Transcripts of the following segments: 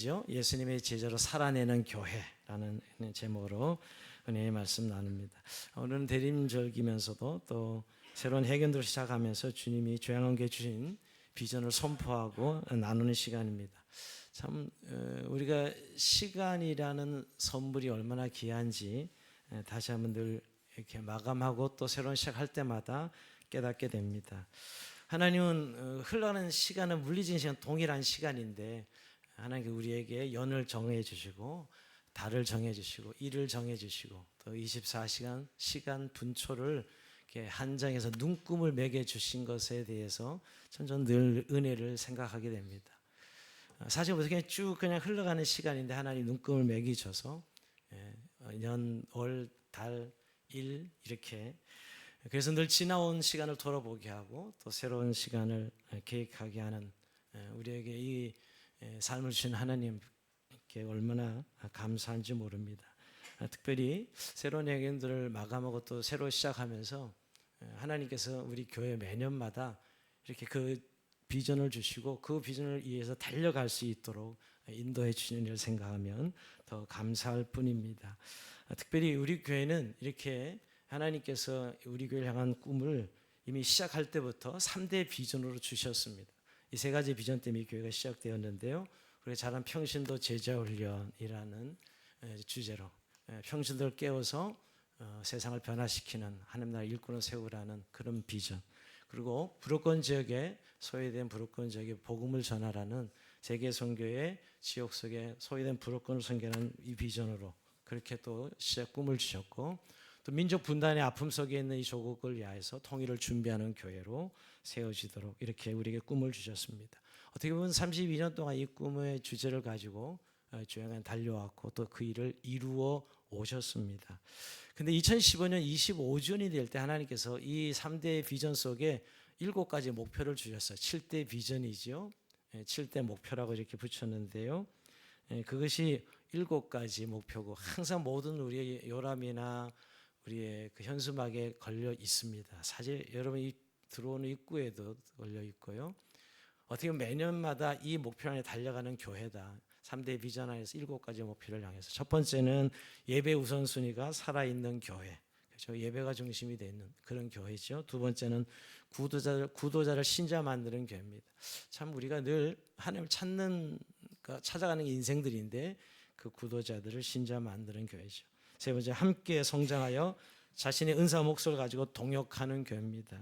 제목이죠. 예수님의 제자로 살아내는 교회라는 제목으로 은혜의 말씀 나눕니다. 오늘은 대림절기면서도 또 새로운 해견도를 시작하면서 주님이 조양원교회 주신 비전을 선포하고 나누는 시간입니다. 참 우리가 시간이라는 선물이 얼마나 귀한지 다시 한번 늘 이렇게 마감하고 또 새로운 시작할 때마다 깨닫게 됩니다. 하나님은 흘러가는 시간은 물리적인 시간 동일한 시간인데 하나님께 우리에게 연을 정해 주시고 달을 정해 주시고 일을 정해 주시고 또 24시간 시간 분초를 이렇게 한정해서 눈금을 매겨 주신 것에 대해서 저는 늘 은혜를 생각하게 됩니다. 사실 어떻게 쭉 그냥 흘러가는 시간인데 하나님 눈금을 매기셔서 년, 월, 달, 일 이렇게 그래서 늘 지나온 시간을 돌아보게 하고 또 새로운 시간을 계획하게 하는 우리에게 이 삶을 주신 하나님께 얼마나 감사한지 모릅니다. 특별히 새로운 해견들을 마감하고 또 새로 시작하면서 하나님께서 우리 교회 매년마다 이렇게 그 비전을 주시고 그 비전을 위해서 달려갈 수 있도록 인도해 주시는 일을 생각하면 더 감사할 뿐입니다. 특별히 우리 교회는 이렇게 하나님께서 우리 교회를 향한 꿈을 이미 시작할 때부터 3대 비전으로 주셨습니다. 이 세 가지 비전 때문에 교회가 시작되었는데요. 그리고 잘한 평신도 제자훈련이라는 주제로 평신도를 깨워서 세상을 변화시키는 하나님 나라 일꾼을 세우라는 그런 비전, 그리고 불호권 지역에 소외된 불호권 지역에 복음을 전하라는 세계 선교의 지역 속에 소외된 불호권을 선교하는 이 비전으로 그렇게 또 시작 꿈을 주셨고, 또 민족 분단의 아픔 속에 있는 이 조국을 위하여서 통일을 준비하는 교회로 세워지도록 이렇게 우리에게 꿈을 주셨습니다. 어떻게 보면 32년 동안 이 꿈의 주제를 가지고 주양간 달려왔고 또 그 일을 이루어 오셨습니다. 근데 2015년 25주년이 될 때 하나님께서 이 3대 비전 속에 7가지 목표를 주셨어요. 7대 비전이죠. 7대 목표라고 이렇게 붙였는데요. 그것이 7가지 목표고 항상 모든 우리의 요람이나 우리의 그 현수막에 걸려 있습니다. 사실 여러분이 들어오는 입구에도 걸려 있고요. 어떻게 보면 매년마다 이 목표 안에 달려가는 교회다. 3대 비전 안에서 7가지 목표를 향해서 첫 번째는 예배 우선순위가 살아있는 교회, 그렇죠? 예배가 중심이 되는 그런 교회죠. 두 번째는 구도자를 신자 만드는 교회입니다. 참 우리가 늘 하나님을 찾아가는 인생들인데 그 구도자들을 신자 만드는 교회죠. 세 번째, 함께 성장하여 자신의 은사 목소리를 가지고 동역하는 교회입니다.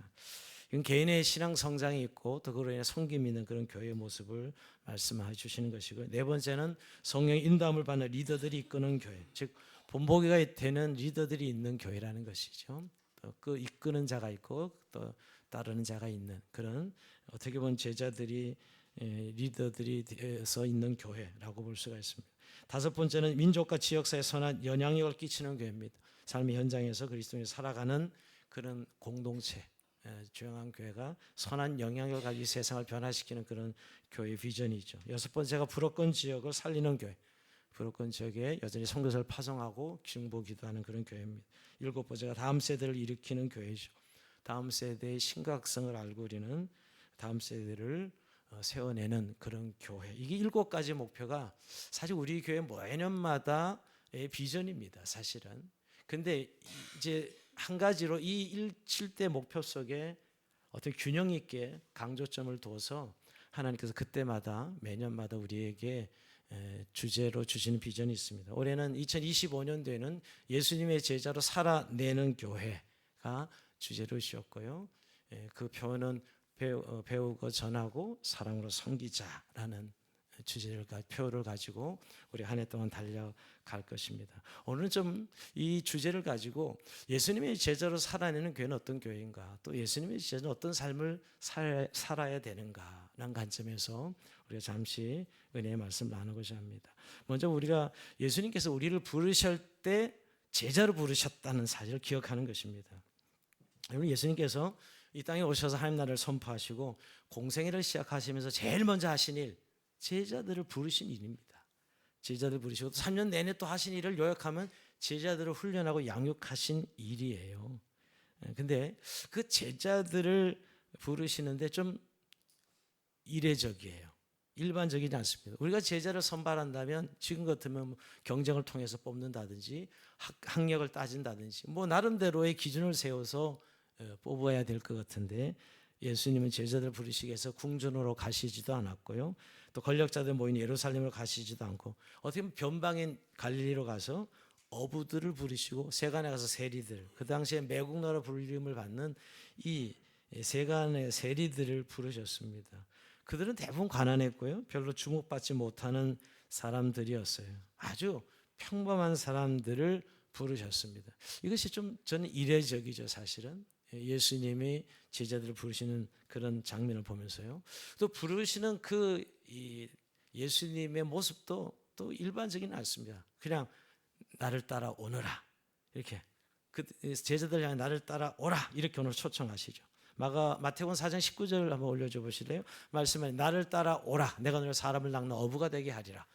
이건 개인의 신앙 성장이 있고 또 그로 인해 섬김이 있는 그런 교회의 모습을 말씀해 주시는 것이고요. 네 번째는 성령의 인도함을 받는 리더들이 이끄는 교회, 즉 본보기가 되는 리더들이 있는 교회라는 것이죠. 또 그 이끄는 자가 있고 또 따르는 자가 있는 그런 어떻게 보면 제자들이 리더들이 되어서 있는 교회라고 볼 수가 있습니다. 다섯 번째는 민족과 지역사회에 선한 영향력을 끼치는 교회입니다. 삶의 현장에서 그리스도인이 살아가는 그런 공동체, 조용한 교회가 선한 영향력을 가지고 세상을 변화시키는 그런 교회 비전이죠. 여섯 번째가 불호권 지역을 살리는 교회, 불호권 지역에 여전히 선교사를 파송하고 중보 기도하는 그런 교회입니다. 일곱 번째가 다음 세대를 일으키는 교회죠. 다음 세대의 심각성을 알고 우리는 다음 세대를 세워내는 그런 교회. 이게 7가지 목표가 사실 우리 교회 매년마다의 비전입니다. 사실은. 근데 이제 한 가지로 이 7대 목표 속에 어떤 균형 있게 강조점을 둬서 하나님께서 그때마다 매년마다 우리에게 주제로 주시는 비전이 있습니다. 올해는 2025년도에는 예수님의 제자로 살아내는 교회가 주제로 주셨고요. 그 표현은 배우고 전하고 사랑으로 섬기자라는 표를 가지고 우리 한 해 동안 달려갈 것입니다. 오늘은 좀 이 주제를 가지고 예수님의 제자로 살아내는 교회는 어떤 교회인가, 또 예수님의 제자는 어떤 삶을 살아야 되는가라는 관점에서 우리가 잠시 은혜의 말씀 나누고자 합니다. 먼저 우리가 예수님께서 우리를 부르실 때 제자로 부르셨다는 사실을 기억하는 것입니다. 여러분, 예수님께서 이 땅에 오셔서 하나님 나라를 선포하시고 공생애를 시작하시면서 제일 먼저 하신 일, 제자들을 부르신 일입니다. 제자들을 부르시고 3년 내내 또 하신 일을 요약하면 제자들을 훈련하고 양육하신 일이에요. 근데 그 제자들을 부르시는데 좀 이례적이에요. 일반적이지 않습니다. 우리가 제자를 선발한다면 지금 같으면 뭐 경쟁을 통해서 뽑는다든지 학력을 따진다든지 뭐 나름대로의 기준을 세워서 뽑아야 될 것 같은데, 예수님은 제자들 부르시기 위해서 궁전으로 가시지도 않았고요. 또 권력자들 모인 예루살렘으로 가시지도 않고, 어떻게 보면 변방인 갈릴리로 가서 어부들을 부르시고 세간에 가서 세리들, 그 당시에 매국노로 불림을 받는 이 세간의 세리들을 부르셨습니다. 그들은 대부분 가난했고요. 별로 주목받지 못하는 사람들이었어요. 아주 평범한 사람들을 부르셨습니다. 이것이 좀 저는 이례적이죠, 사실은. 예수님이 제자들을 부르시는 그런 장면을 보면서요. 또 부르시는 그 예수님의 모습도 또 일반적이지 않습니다. 그냥 나를 따라오너라, 이렇게 그 제자들 향해 나를 따라오라, 이렇게 오늘 초청하시죠. 마태복음 4장 19절 한번 올려줘 보실래요? 말씀에 나를 따라오라, 내가 너를 사람을 낚는 어부가 되게 하리라,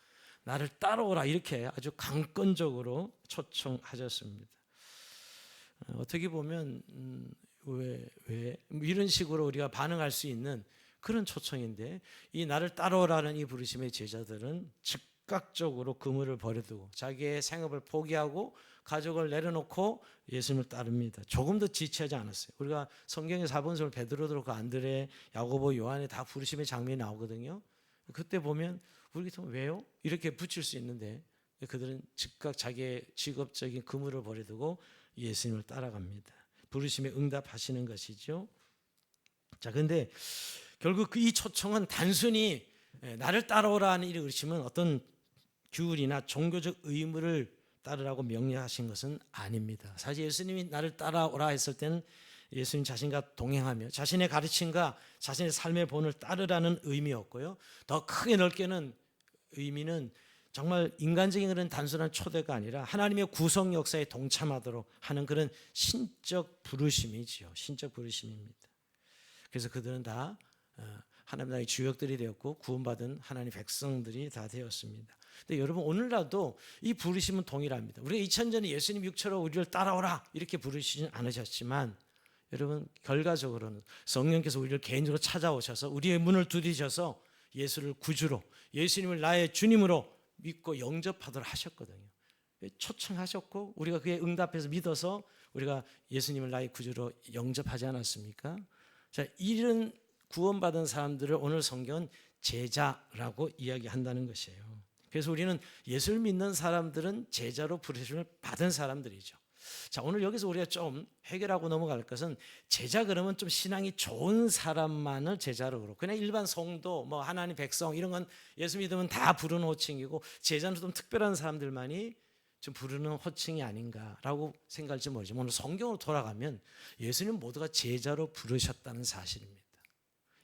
나를 따라오라, 이렇게 아주 강권적으로 초청하셨습니다. 어떻게 보면 왜 이런 식으로 우리가 반응할 수 있는 그런 초청인데, 이 나를 따라오라는 이 부르심의 제자들은 즉각적으로 그물을 버려두고 자기의 생업을 포기하고 가족을 내려놓고 예수님을 따릅니다. 조금도 지체하지 않았어요. 우리가 성경의 사본서를 베드로도 그렇고 안드레, 야고보, 요한에 다 부르심의 장면이 나오거든요. 그때 보면 우리가 왜요? 이렇게 붙일 수 있는데, 그들은 즉각 자기의 직업적인 그물을 버려두고 예수님을 따라갑니다. 부르심에 응답하시는 것이죠. 자, 근데 결국 이 초청은 단순히 나를 따라오라는 이 의심은 어떤 규율이나 종교적 의무를 따르라고 명령하신 것은 아닙니다. 사실 예수님이 나를 따라오라 했을 때는 예수님 자신과 동행하며 자신의 가르침과 자신의 삶의 본을 따르라는 의미였고요. 더 크게 넓게는 의미는 정말 인간적인 그런 단순한 초대가 아니라 하나님의 구성 역사에 동참하도록 하는 그런 신적 부르심이지요. 신적 부르심입니다. 그래서 그들은 다 하나님 나라의 주역들이 되었고 구원받은 하나님의 백성들이 다 되었습니다. 근데 여러분, 오늘날도 이 부르심은 동일합니다. 우리가 2000년에 예수님 육체로 우리를 따라오라 이렇게 부르시진 않으셨지만, 여러분, 결과적으로는 성령께서 우리를 개인적으로 찾아오셔서 우리의 문을 두드리셔서 예수를 구주로, 예수님을 나의 주님으로 믿고 영접하도록 하셨거든요. 초청하셨고 우리가 그에 응답해서 믿어서 우리가 예수님을 나의 구주로 영접하지 않았습니까? 자, 이런 구원받은 사람들을 오늘 성경은 제자라고 이야기한다는 것이에요. 그래서 우리는 예수를 믿는 사람들은 제자로 부르심을 받은 사람들이죠. 자, 오늘 여기서 우리가 좀 해결하고 넘어갈 것은, 제자 그러면 좀 신앙이 좋은 사람만을 제자로 그러고, 그냥 일반 성도, 뭐 하나님 백성 이런 건 예수 믿으면 다 부르는 호칭이고, 제자는 좀 특별한 사람들만이 좀 부르는 호칭이 아닌가라고 생각할지 모르지만, 오늘 성경으로 돌아가면 예수님 모두가 제자로 부르셨다는 사실입니다.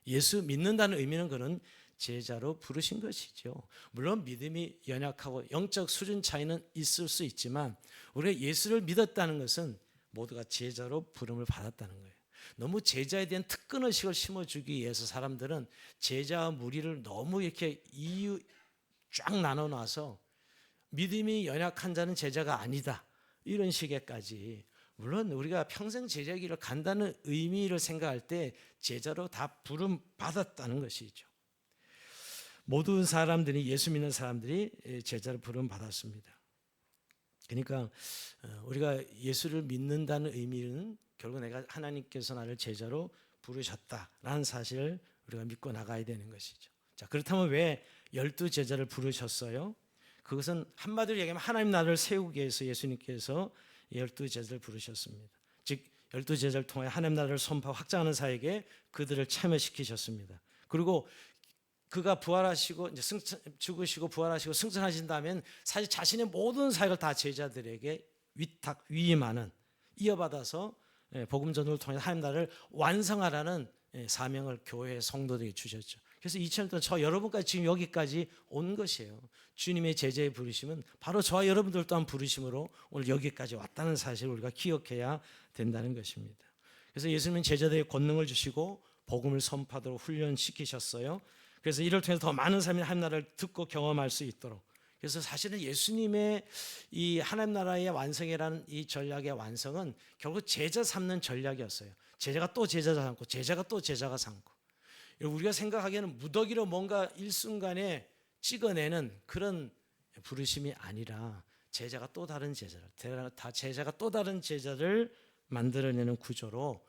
예수 믿는다는 의미는 그런 제자로 부르신 것이죠. 물론 믿음이 연약하고 영적 수준 차이는 있을 수 있지만, 우리가 예수를 믿었다는 것은 모두가 제자로 부름을 받았다는 거예요. 너무 제자에 대한 특권의식을 심어주기 위해서 사람들은 제자와 무리를 너무 이렇게 이유 쫙 나눠놔서 믿음이 연약한 자는 제자가 아니다, 이런 식의까지. 물론 우리가 평생 제자기를 간다는 의미를 생각할 때 제자로 다 부름 받았다는 것이죠. 모든 사람들이, 예수 믿는 사람들이 제자로 부름 받았습니다. 그러니까 우리가 예수를 믿는다는 의미는 결국 내가 하나님께서 나를 제자로 부르셨다라는 사실을 우리가 믿고 나가야 되는 것이죠. 자, 그렇다면 왜 12제자를 부르셨어요? 그것은 한마디로 얘기하면 하나님 나라를 세우기 위해서 예수님께서 12제자를 부르셨습니다. 즉 12제자를 통해 하나님 나라를 선포하고 확장하는 사역에 그들을 참여시키셨습니다. 그리고 그가 부활하시고 이제 죽으시고 부활하시고 승천하신 다음엔 사실 자신의 모든 사역을 다 제자들에게 위임하는, 이어받아서 복음 전도를 통해 하나님 나라를 완성하라는 사명을 교회 성도들에게 주셨죠. 그래서 2000년 동안 저 여러분까지 지금 여기까지 온 것이에요. 주님의 제자의 부르심은 바로 저와 여러분들 또한 부르심으로 오늘 여기까지 왔다는 사실을 우리가 기억해야 된다는 것입니다. 그래서 예수님은 제자들에게 권능을 주시고 복음을 선포하도록 훈련시키셨어요. 그래서 이를 통해서 더 많은 사람이 하나님 나라를 듣고 경험할 수 있도록. 그래서 사실은 예수님의 이 하나님 나라의 완성이라는 이 전략의 완성은 결국 제자 삼는 전략이었어요. 제자가 또 제자 삼고 제자가 또 제자가 삼고. 우리가 생각하기에는 무더기로 뭔가 일순간에 찍어내는 그런 부르심이 아니라 제자가 또 다른 제자를 만들어내는 구조로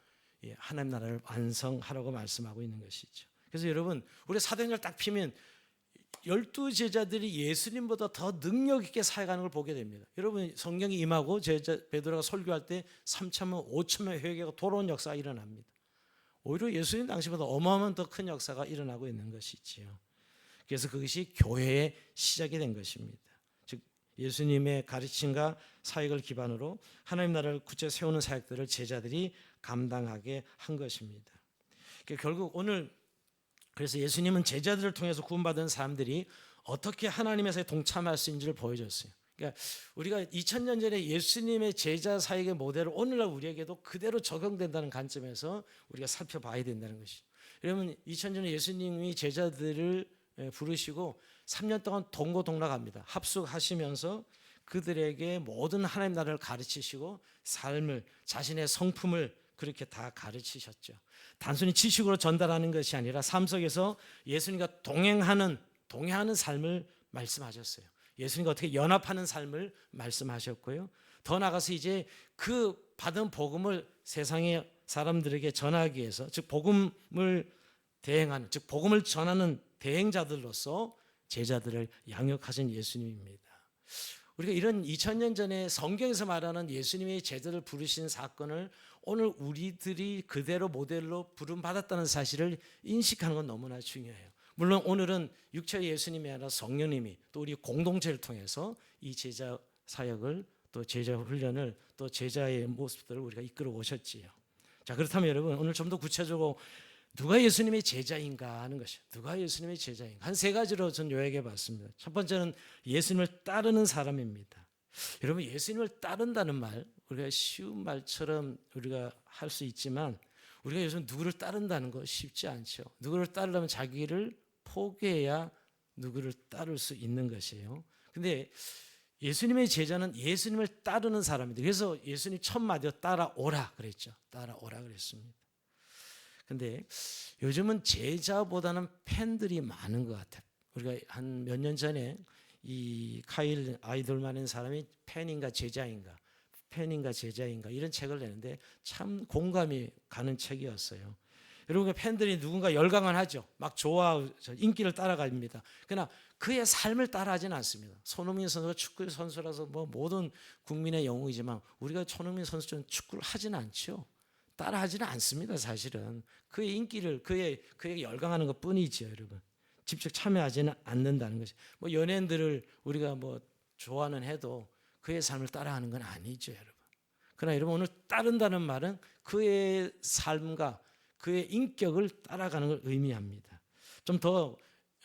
하나님 나라를 완성하라고 말씀하고 있는 것이죠. 그래서 여러분, 우리 사도행전을 딱 피면 12제자들이 예수님보다 더 능력 있게 사역하는 걸 보게 됩니다. 여러분, 성경이 임하고 베드로가 설교할 때 3천명, 5천명 회개가 돌아온 역사가 일어납니다. 오히려 예수님 당시보다 어마어마한 더 큰 역사가 일어나고 있는 것이지요. 그래서 그것이 교회의 시작이 된 것입니다. 즉 예수님의 가르침과 사역을 기반으로 하나님 나라를 구체 세우는 사역들을 제자들이 감당하게 한 것입니다. 결국 오늘 그래서 예수님은 제자들을 통해서 구원받은 사람들이 어떻게 하나님에서 동참할 수 있는지를 보여줬어요. 그러니까 우리가 2000년 전에 예수님의 제자 사역의 모델을 오늘날 우리에게도 그대로 적용된다는 관점에서 우리가 살펴봐야 된다는 것이죠. 여러분, 2000년 전에 예수님이 제자들을 부르시고 3년 동안 동고동락합니다. 합숙하시면서 그들에게 모든 하나님 나라를 가르치시고 삶을, 자신의 성품을 그렇게 다 가르치셨죠. 단순히 지식으로 전달하는 것이 아니라 삶 속에서 예수님과 동행하는 삶을 말씀하셨어요. 예수님과 어떻게 연합하는 삶을 말씀하셨고요. 더 나아가서 이제 그 받은 복음을 세상의 사람들에게 전하기 위해서, 즉 복음을 대행하는, 즉 복음을 전하는 대행자들로서 제자들을 양육하신 예수님입니다. 우리가 이런 2000년 전에 성경에서 말하는 예수님의 제자를 부르신 사건을 오늘 우리들이 그대로 모델로 부름받았다는 사실을 인식하는 건 너무나 중요해요. 물론 오늘은 육체의 예수님이 아니라 성령님이 또 우리 공동체를 통해서 이 제자 사역을, 또 제자 훈련을, 또 제자의 모습들을 우리가 이끌어 오셨지요. 자, 그렇다면 여러분, 오늘 좀 더 구체적으로 누가 예수님의 제자인가 하는 것이죠. 누가 예수님의 제자인가? 한 세 가지로 전 요약해 봤습니다. 첫 번째는 예수님을 따르는 사람입니다. 여러분, 예수님을 따른다는 말, 우리가 쉬운 말처럼 우리가 할 수 있지만 우리가 요즘 누구를 따른다는 거 쉽지 않죠. 누구를 따르려면 자기를 포기해야 누구를 따를 수 있는 것이에요. 근데 예수님의 제자는 예수님을 따르는 사람입니다. 그래서 예수님 첫 마디로 따라오라 그랬죠. 따라오라 그랬습니다. 근데 요즘은 제자보다는 팬들이 많은 것 같아요. 우리가 한 몇 년 전에 이 카일 아이돌만한 사람이 팬인가 제자인가 이런 책을 내는데 참 공감이 가는 책이었어요. 여러분, 팬들이 누군가 열광을 하죠. 막 좋아하고 인기를 따라갑니다. 그러나 그의 삶을 따라하지는 않습니다. 손흥민 선수가 축구 선수라서 뭐 모든 국민의 영웅이지만 우리가 손흥민 선수처럼 축구를 하지는 않죠. 따라하지는 않습니다. 사실은 그의 인기를 그에게 열광하는 것뿐이지요, 여러분. 직접 참여하지는 않는다는 것이. 뭐 연예인들을 우리가 뭐 좋아는 해도 그의 삶을 따라하는 건 아니죠, 여러분. 그러나 여러분, 오늘 따른다는 말은 그의 삶과 그의 인격을 따라가는 걸 의미합니다. 좀 더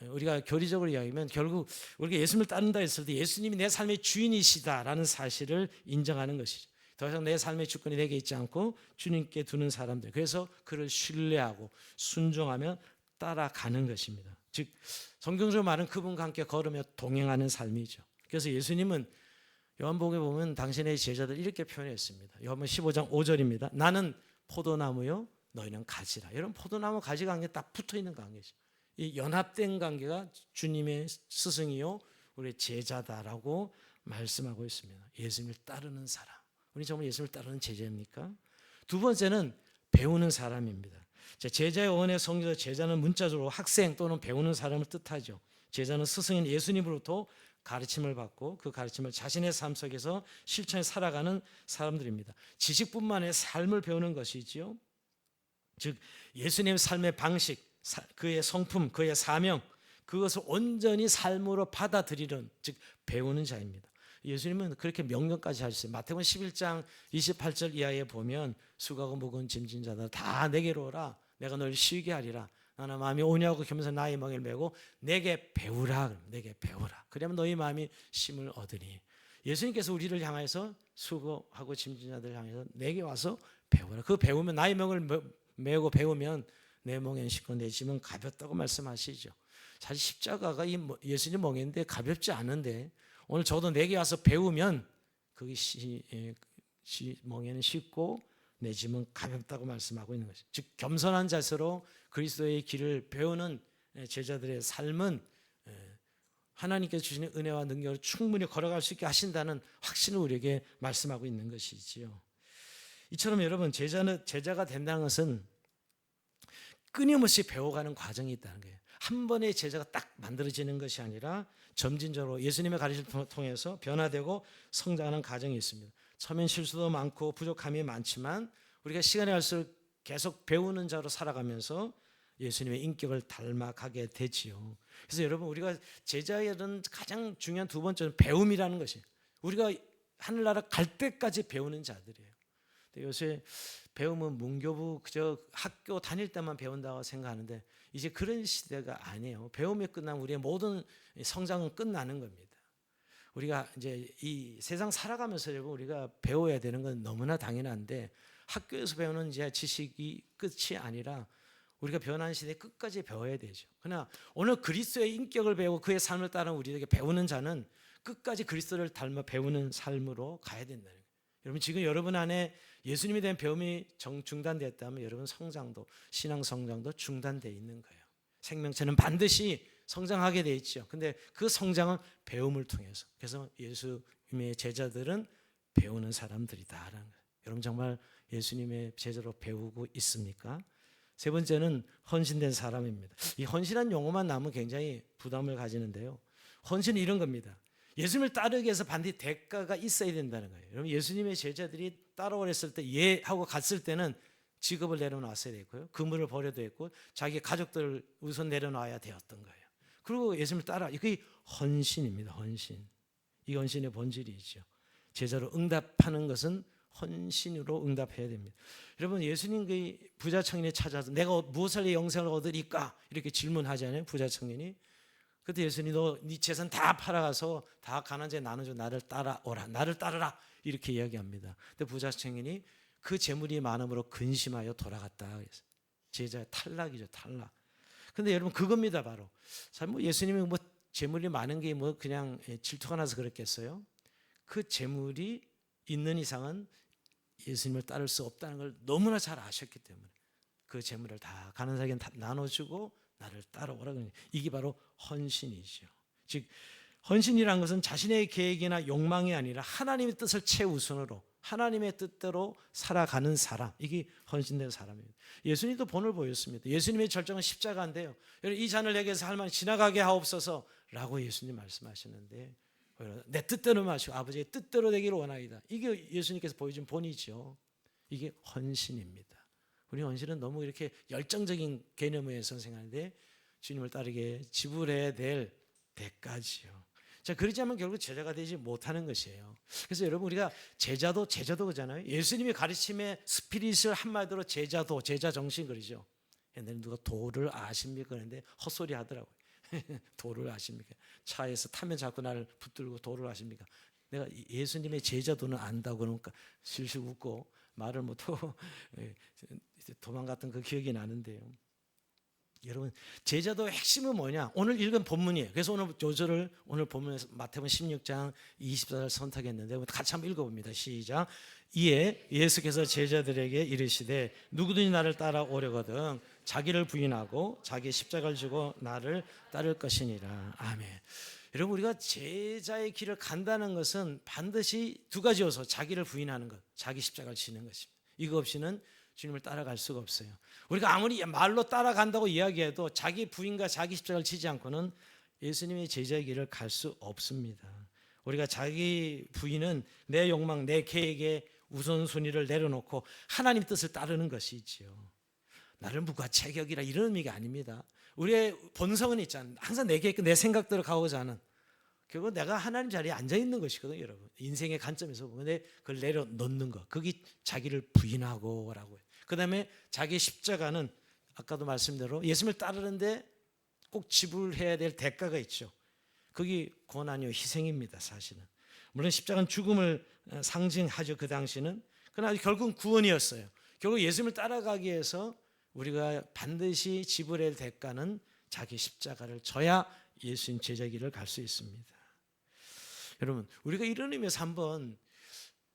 우리가 교리적으로 이야기하면 결국 우리가 예수님을 따른다 했을 때 예수님이 내 삶의 주인이시다라는 사실을 인정하는 것이죠. 더 이상 내 삶의 주권이 내게 있지 않고 주님께 두는 사람들, 그래서 그를 신뢰하고 순종하며 따라가는 것입니다. 즉 성경적으로 말하는 그분과 함께 걸으며 동행하는 삶이죠. 그래서 예수님은 요한복음에 보면 당신의 제자들 이렇게 표현했습니다. 요한복음 15장 5절입니다. 나는 포도나무요 너희는 가지라. 이런 포도나무 가지 관계 딱 붙어있는 관계죠. 이 연합된 관계가 주님의 스승이요 우리 제자다라고 말씀하고 있습니다. 예수님을 따르는 사람. 우리 정말 예수님을 따르는 제자입니까? 두 번째는 배우는 사람입니다. 제자의 어원의 성경에서 제자는 문자적으로 학생 또는 배우는 사람을 뜻하죠. 제자는 스승인 예수님으로부터 가르침을 받고 그 가르침을 자신의 삶 속에서 실천해 살아가는 사람들입니다. 지식뿐만 아니라 삶을 배우는 것이지요. 즉 예수님의 삶의 방식, 그의 성품, 그의 사명, 그것을 온전히 삶으로 받아들이는, 즉 배우는 자입니다. 예수님은 그렇게 명령까지 하셨어요. 마태복음 11장 28절 이하에 보면 수고하고 무거운 짐진 자들 다 내게로 오라. 내가 너를 쉬게 하리라. 나는 마음이 온유하고 겸손한 나의 멍에를 메고 내게 배우라. 내게 배우라. 그러면 너희 마음이 쉼을 얻으니. 예수님께서 우리를 향해서 수고하고 짐진 자들을 향해서 내게 와서 배우라. 그 배우면 나의 멍을 메고 배우면 내 멍에는 쉽고 내 짐은 가볍다고 말씀하시죠. 사실 십자가가 이 예수님 멍에인데 가볍지 않은데 오늘 저도 내게 와서 배우면 그게 멍에는 쉽고 내 짐은 가볍다고 말씀하고 있는 것이죠. 즉 겸손한 자세로 그리스도의 길을 배우는 제자들의 삶은 하나님께서 주시는 은혜와 능력을 충분히 걸어갈 수 있게 하신다는 확신을 우리에게 말씀하고 있는 것이지요. 이처럼 여러분 제자가 된다는 것은 끊임없이 배워가는 과정이 있다는 거예요. 한 번의 제자가 딱 만들어지는 것이 아니라 점진적으로 예수님의 가르침을 통해서 변화되고 성장하는 과정이 있습니다. 처음엔 실수도 많고 부족함이 많지만 우리가 시간이 갈수록 계속 배우는 자로 살아가면서 예수님의 인격을 닮아가게 되지요. 그래서 여러분 우리가 제자에는 가장 중요한 두 번째는 배움이라는 것이에요. 우리가 하늘나라 갈 때까지 배우는 자들이에요. 근데 요새 배움은 문교부 그저 학교 다닐 때만 배운다고 생각하는데 이제 그런 시대가 아니에요. 배움이 끝나면 우리의 모든 성장은 끝나는 겁니다. 우리가 이제 이 세상 살아가면서 여러분 우리가 배워야 되는 건 너무나 당연한데 학교에서 배우는 이제 지식이 끝이 아니라 우리가 변한 시대에 끝까지 배워야 되죠. 그러나 오늘 그리스도의 인격을 배우고 그의 삶을 따라 우리에게 배우는 자는 끝까지 그리스도를 닮아 배우는 삶으로 가야 된다는 거예요. 여러분 지금 여러분 안에 예수님에 대한 배움이 중단되었다면 여러분 성장도 신앙 성장도 중단되어 있는 거예요. 생명체는 반드시 성장하게 되어 있죠. 근데 그 성장은 배움을 통해서. 그래서 예수님의 제자들은 배우는 사람들이다라는 거예요. 여러분 정말 예수님의 제자로 배우고 있습니까? 세 번째는 헌신된 사람입니다. 이 헌신한 용어만 나오면 굉장히 부담을 가지는데요. 헌신은 이런 겁니다. 예수님을 따르기 위해서 반드시 대가가 있어야 된다는 거예요. 여러분 예수님의 제자들이 따라오랬을 때 예 하고 갔을 때는 직업을 내려놨어야 됐고요. 그물을 버려야 됐고 자기 가족들을 우선 내려놔야 되었던 거예요. 그리고 예수님을 따라 이게 헌신입니다. 헌신. 이 헌신의 본질이죠. 제자로 응답하는 것은 헌신으로 응답해야 됩니다. 여러분 예수님 그 부자 청년이 찾아서 내가 무엇을 영생을 얻으리까 이렇게 질문하잖아요. 부자 청년이. 그때 예수님이 너 네 재산 다 팔아가서 다 가난한 자에 나눠줘 나를 따라오라 나를 따르라 이렇게 이야기합니다. 근데 부자 청년이 그 재물이 많음으로 근심하여 돌아갔다. 제자의 탈락이죠. 탈락. 근데 여러분 그겁니다 바로. 뭐 예수님이 뭐 재물이 많은 게 뭐 그냥 질투가 나서 그랬겠어요? 그 재물이 있는 이상은 예수님을 따를 수 없다는 걸 너무나 잘 아셨기 때문에 그 재물을 다 가난한 자에게 나눠주고 나를 따라오라. 이게 바로 헌신이죠. 즉 헌신이란 것은 자신의 계획이나 욕망이 아니라 하나님의 뜻을 최우선으로 하나님의 뜻대로 살아가는 사람, 이게 헌신된 사람입니다. 예수님도 본을 보였습니다. 예수님의 절정은 십자가인데요. 이 잔을 내게서 할 만히 지나가게 하옵소서 라고 예수님 말씀하시는데 내 뜻대로 마시고 아버지의 뜻대로 되기를 원하이다. 이게 예수님께서 보여준 본이죠. 이게 헌신입니다. 우리 헌신은 너무 이렇게 열정적인 개념에서 생각하는데 주님을 따르게 지불해야 될 대가지요. 자, 그러지 않으면 결국 제자가 되지 못하는 것이에요. 그래서 여러분 우리가 제자도 그잖아요. 예수님의 가르침의 스피릿을 한마디로 제자도 제자 정신 그러죠. 옛날에 누가 도를 아십니까? 그런데 헛소리 하더라고요. 도를 아십니까? 차에서 타면 자꾸 나를 붙들고 도를 아십니까? 내가 예수님의 제자도는 안다고 그러니까 실실 웃고 말을 못하고 도망갔던 그 기억이 나는데요. 여러분 제자도의 핵심은 뭐냐? 오늘 읽은 본문이에요. 그래서 오늘 요절을 오늘 본문에서 마태복음 16장 24절 선택했는데 같이 한번 읽어봅니다. 시작. 이에 예수께서 제자들에게 이르시되 누구든지 나를 따라오려거든 자기를 부인하고 자기 십자가를 지고 나를 따를 것이니라. 아멘. 여러분 우리가 제자의 길을 간다는 것은 반드시 두 가지 요소, 자기를 부인하는 것, 자기 십자가를 지는 것입니다. 이거 없이는 주님을 따라갈 수가 없어요. 우리가 아무리 말로 따라간다고 이야기해도 자기 부인과 자기 십자가를 지지 않고는 예수님의 제자의 길을 갈 수 없습니다. 우리가 자기 부인은 내 욕망, 내 계획에 우선순위를 내려놓고 하나님 뜻을 따르는 것이지요. 나를 무과체격이라 이런 의미가 아닙니다. 우리의 본성은 있잖아요. 항상 내 계획, 내 생각대로 가고자 하는. 결국 내가 하나님 자리에 앉아 있는 것이거든요, 여러분. 인생의 관점에서 보면 그걸 내려놓는 것. 그게 자기를 부인하고라고 해요. 그 다음에 자기 십자가는 아까도 말씀대로 예수님을 따르는데 꼭 지불해야 될 대가가 있죠. 그게 고난이요 희생입니다, 사실은. 물론 십자가는 죽음을 상징하죠, 그 당시는. 그러나 결국은 구원이었어요. 결국 예수님을 따라가기 위해서 우리가 반드시 지불해야 될 대가는 자기 십자가를 져야 예수님 제자의 길을 갈 수 있습니다. 여러분 우리가 이런 의미에서 한번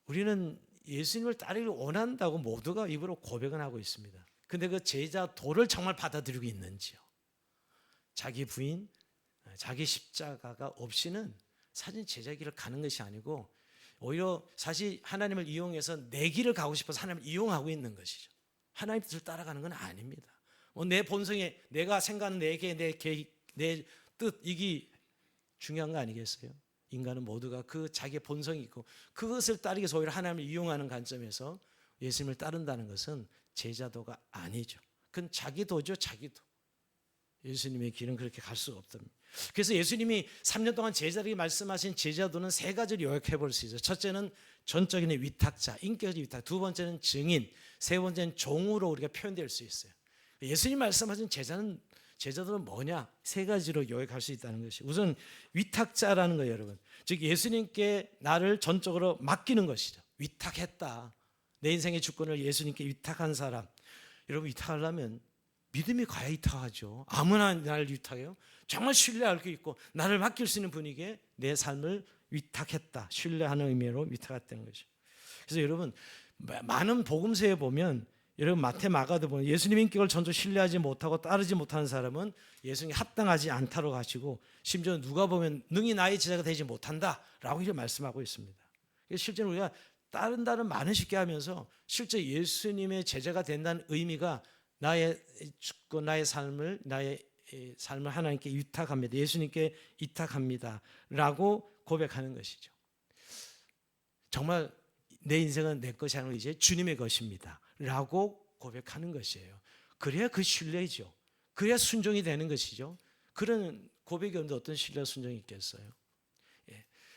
우리는 예수님을 따르기를 원한다고 모두가 입으로 고백은 하고 있습니다. 근데 그 제자도를 정말 받아들이고 있는지요? 자기 부인, 자기 십자가가 없이는 사실 제자 길을 가는 것이 아니고 오히려 사실 하나님을 이용해서 내 길을 가고 싶어서 하나님을 이용하고 있는 것이죠. 하나님 뜻을 따라가는 건 아닙니다. 내 본성에 내가 생각하는 내 계획, 내 뜻, 이게 중요한 거 아니겠어요? 인간은 모두가 그 자기의 본성이 있고 그것을 따르기 위해서 오히려 하나님을 이용하는 관점에서 예수님을 따른다는 것은 제자도가 아니죠. 그건 자기도죠, 자기도. 예수님의 길은 그렇게 갈 수가 없답니다. 그래서 예수님이 3년 동안 제자들에게 말씀하신 제자도는 세 가지를 요약해 볼 수 있어요. 첫째는 전적인 위탁자, 인격의 위탁. 두 번째는 증인, 세 번째는 종으로 우리가 표현될 수 있어요. 예수님 말씀하신 제자도는 뭐냐? 세 가지로 요약할 수 있다는 것이, 우선 위탁자라는 거예요, 여러분. 즉 예수님께 나를 전적으로 맡기는 것이죠. 위탁했다. 내 인생의 주권을 예수님께 위탁한 사람. 여러분, 위탁하려면 믿음이 가야 위탁하죠. 아무나 나를 위탁해요? 정말 신뢰할 게 있고 나를 맡길 수 있는 분에게 내 삶을 위탁했다. 신뢰하는 의미로 위탁했다는 것이죠. 그래서 여러분, 많은 복음서에 보면, 여러분 마태 마가도 보면 예수님 인격을 전혀 신뢰하지 못하고 따르지 못하는 사람은 예수님이 합당하지 않다고 하시고, 심지어 누가 보면 능히 나의 제자가 되지 못한다라고 이렇게 말씀하고 있습니다. 실제로 우리가 따른다는 말은 쉽게 하면서 실제 예수님의 제자가 된다는 의미가 나의 주권, 나의 삶을 하나님께 위탁합니다. 예수님께 위탁합니다라고 고백하는 것이죠. 정말 내 인생은 내 것이 아니고 이제 주님의 것입니다라고 고백하는 것이에요. 그래야 그 신뢰죠. 그래야 순종이 되는 것이죠. 그런 고백이 없는데 어떤 신뢰 순종이 있겠어요?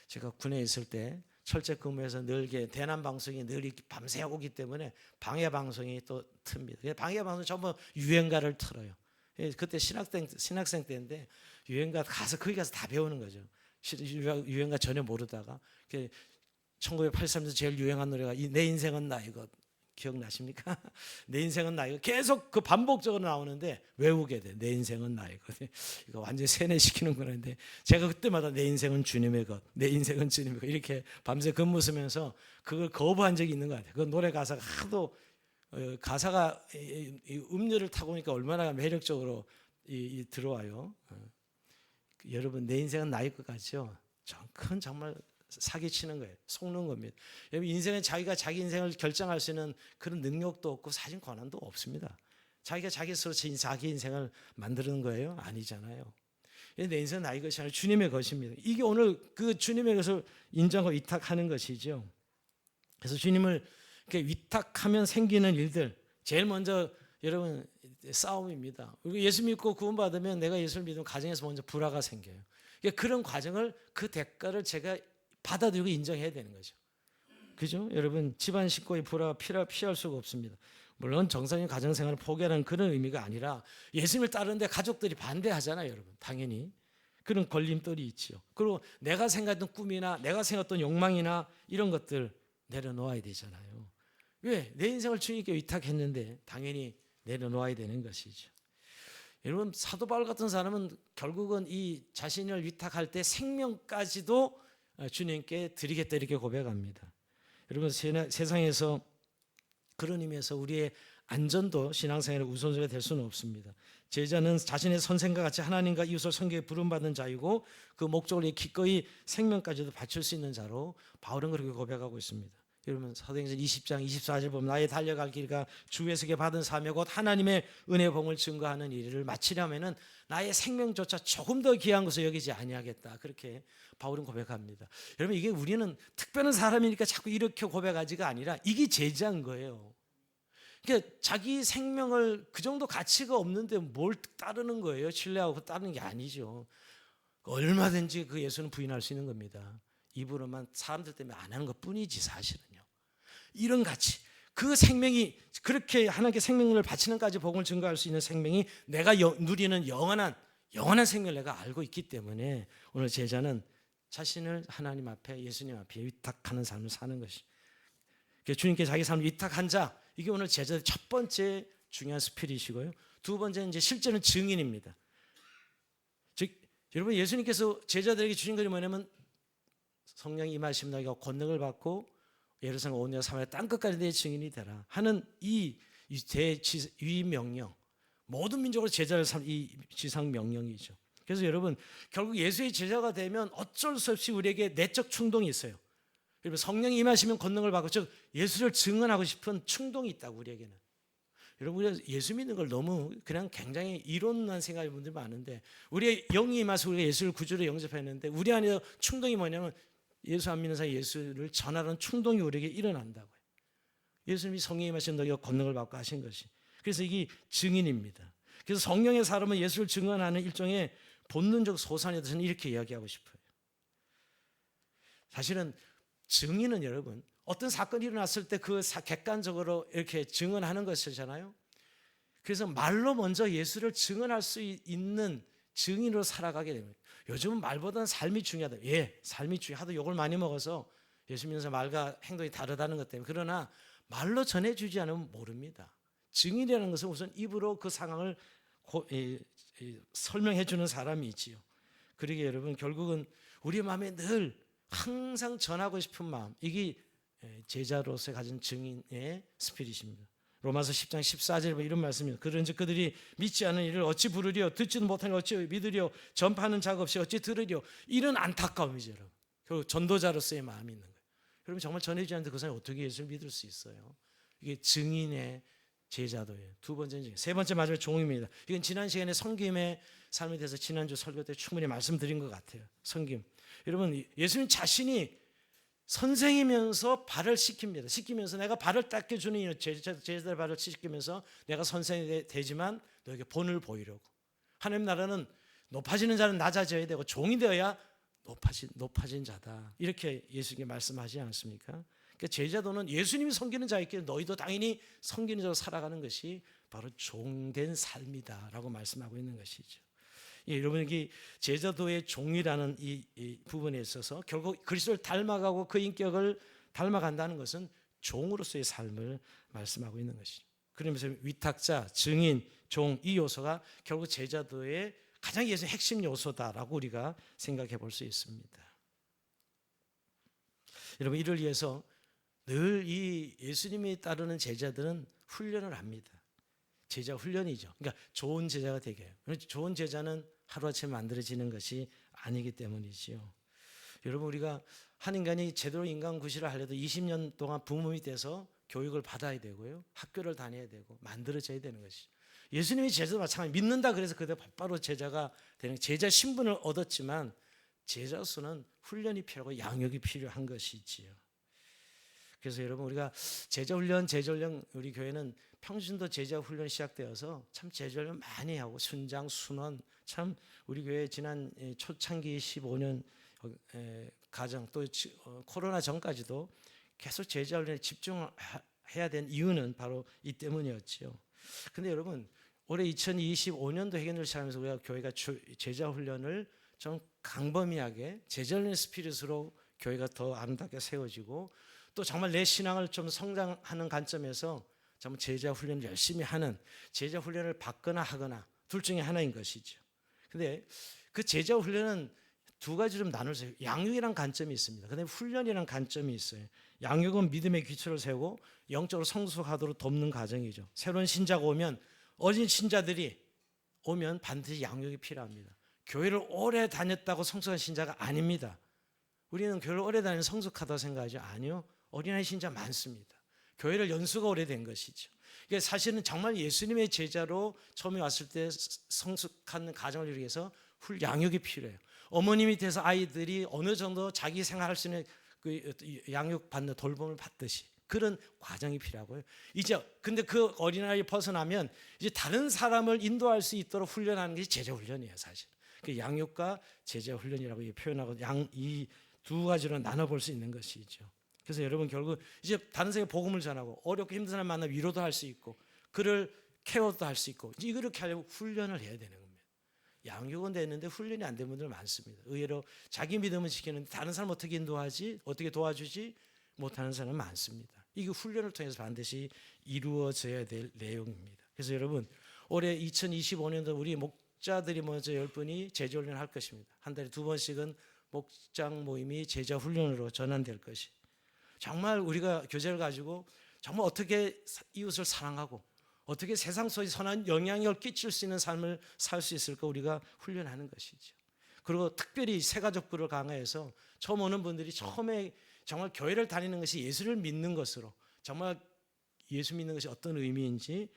제가 군에 있을 때 철제 근무에서 늘 대남 방송이 늘 밤새 오기 때문에 방해 방송이 또 틉니다. 방해 방송 전부 유행가를 틀어요. 그때 신학생 때인데 유행가 가서 거기 가서 다 배우는 거죠. 유행가 전혀 모르다가 1983년도 제일 유행한 노래가 내 인생은 나, 이거 기억나십니까? 내 인생은 나, 이거 계속 그 반복적으로 나오는데 외우게 돼. 내 인생은 나, 이거 완전히 세뇌시키는 거는데 제가 그때마다 내 인생은 주님의 것, 내 인생은 주님의 것 이렇게 밤새 근무 쓰면서 그걸 거부한 적이 있는 것 같아요. 그 노래 가사가 하도 가사가 음료를 타고 오니까 얼마나 매력적으로 들어와요. 여러분, 내 인생은 나일 것 같죠? 그건 정말 사기치는 거예요. 속는 겁니다. 여러분, 인생은 자기가 자기 인생을 결정할 수 있는 그런 능력도 없고 사실 권한도 없습니다. 자기가 자기 스스로 자기 인생을 만드는 거예요? 아니잖아요. 내 인생은 나의 것이 아니라 주님의 것입니다. 이게 오늘 그 주님의 것을 인정하고 위탁하는 것이죠. 그래서 주님을 이렇게 위탁하면 생기는 일들, 제일 먼저 여러분 싸움입니다. 예수 믿고 구원받으면 내가 예수를 믿으면 가정에서 먼저 불화가 생겨요. 그런 과정을, 그 대가를 제가 받아들이고 인정해야 되는 거죠. 그죠? 여러분, 집안 식구의 불화가 피할 수가 없습니다. 물론 정상적인 가정생활을 포기하는 그런 의미가 아니라 예수님을 따르는데 가족들이 반대하잖아요, 여러분. 당연히 그런 걸림돌이 있지요. 그리고 내가 생각했던 꿈이나 내가 생각했던 욕망이나 이런 것들 내려놓아야 되잖아요. 왜? 내 인생을 주님께 위탁했는데 당연히 내려놓아야 되는 것이죠. 여러분, 사도 바울 같은 사람은 결국은 이 자신을 위탁할 때 생명까지도 주님께 드리겠다 이렇게 고백합니다. 여러분, 세상에서 그런 의미에서 우리의 안전도 신앙생활의 우선순위가 될 수는 없습니다. 제자는 자신의 선생과 같이 하나님과 이웃을 섬기게 부름받은 자이고 그 목적을 기꺼이 생명까지도 바칠 수 있는 자로 바울은 그렇게 고백하고 있습니다. 여러분, 사도행전 20장 24절 보면 나의 달려갈 길과 주에게 받은 사명 곧 하나님의 은혜 복음을 증거하는 일을 마치려면은 나의 생명조차 조금 더 귀한 것을 여기지 아니하겠다. 그렇게 바울은 고백합니다. 여러분, 이게 우리는 특별한 사람이니까 자꾸 이렇게 고백하지가 아니라 이게 제자인 거예요. 그러니까 자기 생명을 그 정도 가치가 없는데 뭘 따르는 거예요? 신뢰하고 따르는 게 아니죠. 얼마든지 그 예수는 부인할 수 있는 겁니다. 입으로만 사람들 때문에 안 하는 것 뿐이지 사실은요. 이런 가치, 그 생명이 그렇게 하나님께 생명을 바치는까지 복음을 증거할 수 있는 생명이 내가 누리는 영원한 생명을 내가 알고 있기 때문에 오늘 제자는 자신을 하나님 앞에, 예수님 앞에 위탁하는 삶을 사는 것이, 주님께 자기 삶을 위탁한 자, 이게 오늘 제자의 첫 번째 중요한 스피릿이고요. 두 번째는 이제 실제는 증인입니다. 즉 여러분, 예수님께서 제자들에게 주신 것이 뭐냐면 성령이 임하시면 너희가 권능을 받고 예루살렘 온 여사 사마리아 땅 끝까지 내 증인이 되라 하는 이 대위 명령, 모든 민족으로 제자를 삼 이 지상 명령이죠. 그래서 여러분 결국 예수의 제자가 되면 어쩔 수 없이 우리에게 내적 충동이 있어요. 여러분 성령이 임하시면 권능을 받고 즉 예수를 증언하고 싶은 충동이 있다고 우리에게는. 여러분 우리가 예수 믿는 걸 너무 그냥 굉장히 이론만 생각하는 분들이 많은데 우리의 영이 임해서 우리가 예수를 구주로 영접했는데 우리 안에 충동이 뭐냐면 예수 안 믿는 사람 예수를 전하는 충동이 우리에게 일어난다고요. 예수님이 성령이 임하신 너희가 권능을 받고 하신 것이. 그래서 이게 증인입니다. 그래서 성령의 사람은 예수를 증언하는 일종의 본능적 소산에 대해서는 이렇게 이야기하고 싶어요. 사실은 증인은 여러분 어떤 사건이 일어났을 때 그 객관적으로 이렇게 증언하는 것이잖아요. 그래서 말로 먼저 예수를 증언할 수 있는 증인으로 살아가게 됩니다. 요즘은 말보다는 삶이 중요하다. 예, 삶이 중요하다. 욕을 많이 먹어서 예수 믿으면서 말과 행동이 다르다는 것 때문에. 그러나 말로 전해주지 않으면 모릅니다. 증인이라는 것은 우선 입으로 그 상황을 설명해 주는 사람이지요. 그러기에 여러분 결국은 우리 마음에 늘 항상 전하고 싶은 마음, 이게 제자로서 가진 증인의 스피릿입니다. 로마서 10장 14절에 이런 말씀입니다. 그런즉 그들이 믿지 않은 이를 어찌 부르리요? 듣지도 못하는 어찌 믿으리요? 전파하는 자가 없이 어찌 들으리요? 이런 안타까움이죠. 여러분. 결국 전도자로서의 마음이 있는 거예요. 여러분 정말 전해주지 않는데 그 사람이 어떻게 예수를 믿을 수 있어요? 이게 증인의 제자도예요. 두 번째는 증인. 세 번째 마지막 종입니다. 이건 지난 시간에 섬김의 삶에 대해서 지난주 설교 때 충분히 말씀드린 것 같아요. 섬김. 여러분 예수님 자신이 선생이면서 발을 씻깁니다. 씻기면서 내가 발을 닦여주는 이 제자들 발을 씻기면서 내가 선생이 되지만 너에게 본을 보이려고. 하나님 나라는 높아지는 자는 낮아져야 되고 종이 되어야 높아진 자다. 이렇게 예수님이 말씀하지 않습니까? 그러니까 제자도는 예수님이 섬기는 자였기에 너희도 당연히 섬기는 자로 살아가는 것이 바로 종된 삶이다라고 말씀하고 있는 것이죠. 예, 여러분이 제자도의 종이라는 이 부분에 있어서 결국 그리스도를 닮아가고 그 인격을 닮아간다는 것은 종으로서의 삶을 말씀하고 있는 것이죠. 그러면서 위탁자, 증인, 종 이 요소가 결국 제자도의 가장 예수의 핵심 요소다라고 우리가 생각해 볼 수 있습니다. 여러분 이를 위해서 늘 이 예수님이 따르는 제자들은 훈련을 합니다. 제자 훈련이죠. 그러니까 좋은 제자가 되게 해요. 좋은 제자는 하루아침에 만들어지는 것이 아니기 때문이지요. 여러분 우리가 한 인간이 제대로 인간 구실을 하려도 20년 동안 부모이 돼서 교육을 받아야 되고요. 학교를 다녀야 되고 만들어져야 되는 것이죠. 예수님이 제자도 마찬가지 믿는다 그래서 그대 바로 제자가 되는 제자 신분을 얻었지만 제자로서는 훈련이 필요하고 양육이 필요한 것이지요. 그래서 여러분 우리가 제자 훈련 우리 교회는 평신도 제자 훈련 시작되어서 참 제자 훈련 많이 하고 순장 순원 참 우리 교회 지난 초창기 15년 가정 또 코로나 전까지도 계속 제자 훈련에 집중해야 된 이유는 바로 이 때문이었지요. 근데 여러분 올해 2025년도 회견을 시작하면서 우리가 교회가 제자 훈련을 좀 강범위하게 제자 훈련 스피릿으로 교회가 더 아름답게 세워지고 또 정말 내 신앙을 좀 성장하는 관점에서 정말 제자 훈련을 열심히 하는 제자 훈련을 받거나 하거나 둘 중에 하나인 것이죠. 근데 그 제자 훈련은 두 가지로 좀 나눌 수 있어요. 양육이라는 관점이 있습니다. 그다음에 훈련이라는 관점이 있어요. 양육은 믿음의 기초를 세우고 영적으로 성숙하도록 돕는 과정이죠. 새로운 신자가 오면 어린 신자들이 오면 반드시 양육이 필요합니다. 교회를 오래 다녔다고 성숙한 신자가 아닙니다. 우리는 교회를 오래 다니는 성숙하다고 생각하죠. 아니요. 어린아이 신자 많습니다. 교회를 연수가 오래된 것이죠. 그러니까 사실은 정말 예수님의 제자로 처음에 왔을 때 성숙한 가정을 이루기 위해서 양육이 필요해요. 어머님이 돼서 아이들이 어느 정도 자기 생활할 수 있는 그 양육받는 돌봄을 받듯이 그런 과정이 필요하고요. 이제 근데 그 어린아이 벗어나면 이제 다른 사람을 인도할 수 있도록 훈련하는 게 제자 훈련이에요, 사실. 그 양육과 제자 훈련이라고 표현하고 이 두 가지로 나눠볼 수 있는 것이죠. 그래서 여러분 결국 이제 다른 사람에게 복음을 전하고 어렵고 힘든 사람 만나 위로도 할 수 있고 그를 케어도 할 수 있고 이렇게 하려면 훈련을 해야 되는 겁니다. 양육은 되는데 훈련이 안 되는 분들 많습니다. 의외로 자기 믿음은 지키는데 다른 사람 어떻게 인도하지? 어떻게 도와주지? 못하는 사람은 많습니다. 이게 훈련을 통해서 반드시 이루어져야 될 내용입니다. 그래서 여러분 올해 2025년도 우리 목자들이 먼저 10분이 제자 훈련을 할 것입니다. 한 달에 2번씩은 목장 모임이 제자 훈련으로 전환될 것이. 정말 우리가 교제를 가지고 정말 어떻게 이웃을 사랑하고 어떻게 세상 속에 선한 영향력을 끼칠 수 있는 삶을 살 수 있을까 우리가 훈련하는 것이죠. 그리고 특별히 새가족부를 강화해서 처음 오는 분들이 처음에 정말 교회를 다니는 것이 예수를 믿는 것으로 정말 예수 믿는 것이 어떤 의미인지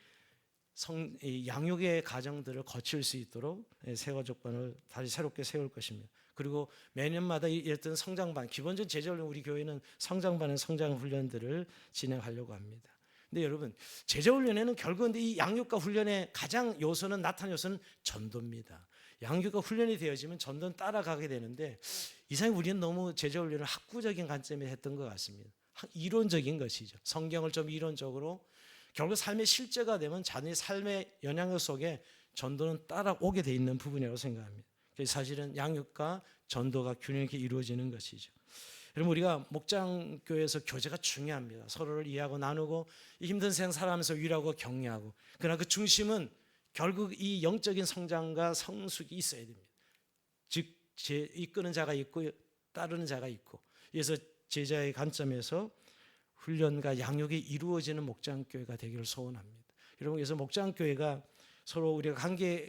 양육의 과정들을 거칠 수 있도록 새가족반을 다시 새롭게 세울 것입니다. 그리고 매년마다 이랬던 성장반, 기본적인 제자훈련, 우리 교회는 성장반의 성장훈련들을 진행하려고 합니다. 근데 여러분, 제자훈련에는 결국은 이 양육과 훈련의 가장 요소는 나타나는 요소는 전도입니다. 양육과 훈련이 되어지면 전도는 따라가게 되는데 이상하게 우리는 너무 제자훈련을 학구적인 관점에 했던 것 같습니다. 이론적인 것이죠. 성경을 좀 이론적으로 결국 삶의 실제가 되면 자녀의 삶의 영향력 속에 전도는 따라오게 돼 있는 부분이라고 생각합니다. 사실은 양육과 전도가 균형 있게 이루어지는 것이죠. 여러분, 우리가 목장교회에서 교제가 중요합니다. 서로를 이해하고 나누고 이 힘든 세상 살아가면서 위로하고 격려하고, 그러나 그 중심은 결국 이 영적인 성장과 성숙이 있어야 됩니다. 즉 이끄는 자가 있고 따르는 자가 있고, 그래서 제자의 관점에서 훈련과 양육이 이루어지는 목장교회가 되기를 소원합니다. 여러분, 그래서 목장교회가 서로 우리가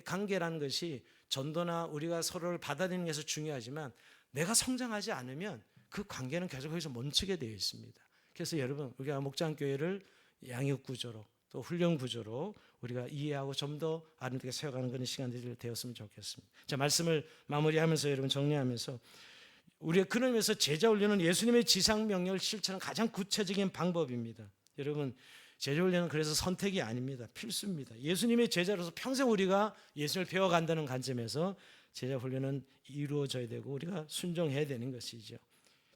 관계라는 것이 전도나 우리가 서로를 받아들이는 것에서 중요하지만 내가 성장하지 않으면 그 관계는 계속 거기서 멈추게 되어 있습니다. 그래서 여러분, 우리가 목장교회를 양육 구조로 또 훈련 구조로 우리가 이해하고 좀 더 아름답게 세워가는 그런 시간들이 되었으면 좋겠습니다. 자, 말씀을 마무리하면서 여러분 정리하면서 우리가 그런 의미에서 제자훈련은 예수님의 지상명령을 실천하는 가장 구체적인 방법입니다. 여러분, 제자훈련은 그래서 선택이 아닙니다. 필수입니다. 예수님의 제자로서 평생 우리가 예수님을 배워간다는 관점에서 제자훈련은 이루어져야 되고 우리가 순종해야 되는 것이죠.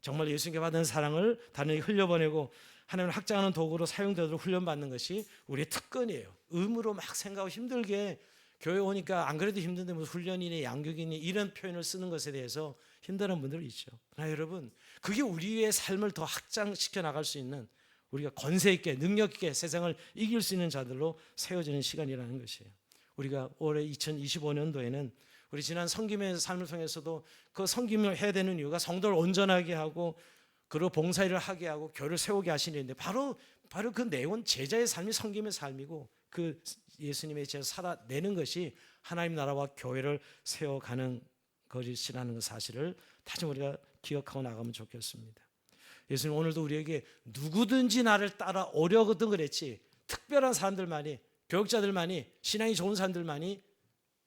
정말 예수님께 받은 사랑을 다른 이에게 흘려보내고 하나님을 확장하는 도구로 사용되도록 훈련받는 것이 우리의 특권이에요. 의무로 막 생각하고 힘들게 교회 오니까 안 그래도 힘든데 무슨 훈련이니 양육이니 이런 표현을 쓰는 것에 대해서 힘들어하는 분들이 있죠. 그러나 여러분, 그게 우리의 삶을 더 확장시켜 나갈 수 있는, 우리가 권세 있게 능력 있게 세상을 이길 수 있는 자들로 세워지는 시간이라는 것이에요. 우리가 올해 2025년도에는 우리 지난 섬김의 삶을 통해서도 그 섬김을 해야 되는 이유가 성도를 온전하게 하고 그리고 봉사일을 하게 하고 교회를 세우게 하시는데 바로 그 내용은 제자의 삶이 섬김의 삶이고 그 예수님의 제자 살아내는 것이 하나님 나라와 교회를 세워가는 것이라는 사실을 다시 우리가 기억하고 나가면 좋겠습니다. 예수님 오늘도 우리에게 누구든지 나를 따라오려거든 그랬지, 특별한 사람들만이, 교육자들만이, 신앙이 좋은 사람들만이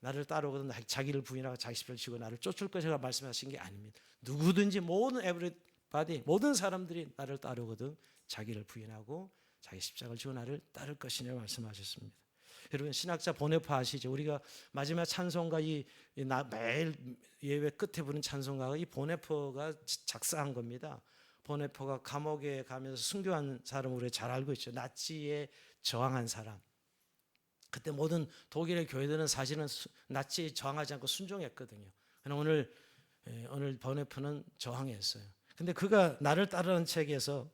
나를 따라오거든 자기를 부인하고 자기 십자가를 지고 나를 쫓을 것이라고 말씀하신 게 아닙니다. 누구든지 모든 everybody, 모든 사람들이 나를 따르거든 자기를 부인하고 자기 십자가를 지고 나를 따를 것이라고 말씀하셨습니다. 여러분, 신학자 보네포 아시죠? 우리가 마지막 찬송가 매일 예배 끝에 부르는 찬송가가 이 보네포가 작사한 겁니다. 보네포가 감옥에 가면서 순교한 사람을 우리가 잘 알고 있죠. 나치에 저항한 사람. 그때 모든 독일의 교회들은 사실은 나치에 저항하지 않고 순종했거든요. 그러나 오늘 보네포는 저항했어요. 근데 그가 나를 따르는 책에서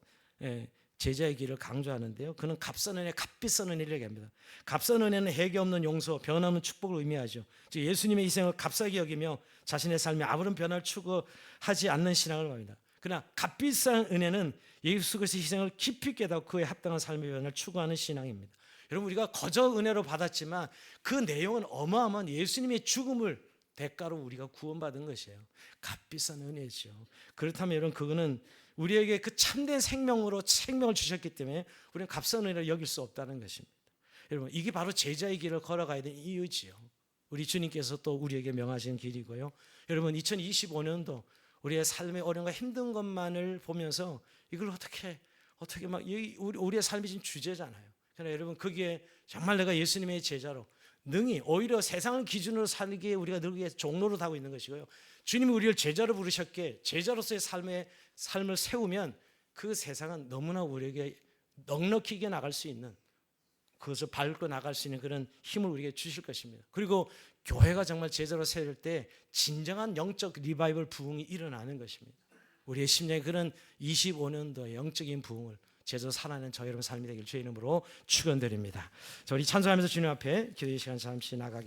제자의 길을 강조하는데요. 그는 값싼 은혜, 값비싼 은혜를 얘기합니다. 값싼 은혜는 해결 없는 용서, 변함없는 축복을 의미하죠. 즉 예수님의 희생을 값싸게 여기며 자신의 삶에 아무런 변화를 추구하지 않는 신앙을 말합니다. 그러나 값비싼 은혜는 예수 그리스도의 희생을 깊이 깨닫고 그에 합당한 삶의 변화를 추구하는 신앙입니다. 여러분, 우리가 거저 은혜로 받았지만 그 내용은 어마어마한 예수님의 죽음을 대가로 우리가 구원받은 것이에요. 값비싼 은혜죠. 그렇다면 여러분, 그거는 우리에게 그 참된 생명으로 생명을 주셨기 때문에 우리는 값싼 은혜를 여길 수 없다는 것입니다. 여러분, 이게 바로 제자의 길을 걸어가야 되는 이유지요. 우리 주님께서 또 우리에게 명하신 길이고요. 여러분, 2025년도 우리의 삶의 어려움과 힘든 것만을 보면서 이걸 어떻게 막 우리의 삶이 지금 주제잖아요. 그러나 여러분, 거기에 정말 내가 예수님의 제자로 능히 오히려 세상을 기준으로 살기에 우리가 늘 종로로 타고 있는 것이고요. 주님이 우리를 제자로 부르셨기에 제자로서의 삶을 세우면 그 세상은 너무나 우리에게 넉넉히 이겨 나갈 수 있는, 그것을 밟고 나갈 수 있는 그런 힘을 우리에게 주실 것입니다. 그리고 교회가 정말 제자로 세울 때 진정한 영적 리바이벌 부흥이 일어나는 것입니다. 우리의 심령에 그런 25년도의 영적인 부흥을 제자로 살아내는 저 여러분 삶이 되길 주의 이름으로 축원드립니다. 자, 우리 찬송하면서 주님 앞에 기도의 시간 잠시 나가게